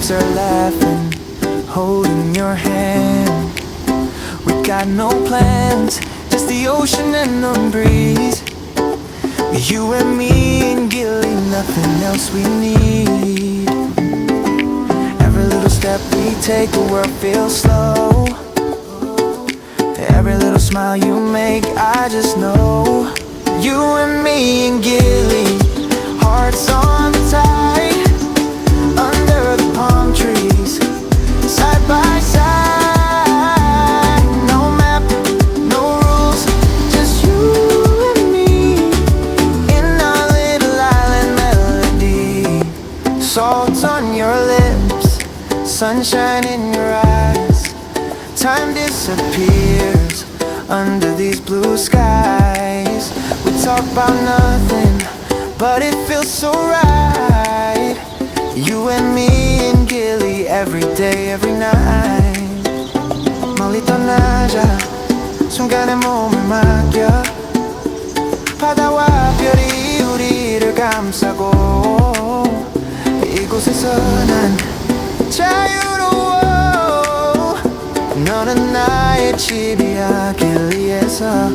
waves are laughing, holding your hand. We got no plans, just the ocean and the breeze. You and me and Gili, nothing else we need. Every little step we take, the world feels slow. Every little smile you make, I just know. You and me and Gili, hearts on tight, under the palm trees, side by side. No map, no rules, just you and me in our little island melody. Salt on your lips, sunshine in your eyes. Time disappears under these blue skies. We talk about nothing, but it feels so right. You and me and Gili, every day, every night. 멀리 떠나자, 순간에 몸을 맡겨. 바다와 별이 우리를 감싸고, 이곳에서 난 자유로워. 너는 나의 집이야, 길리에서.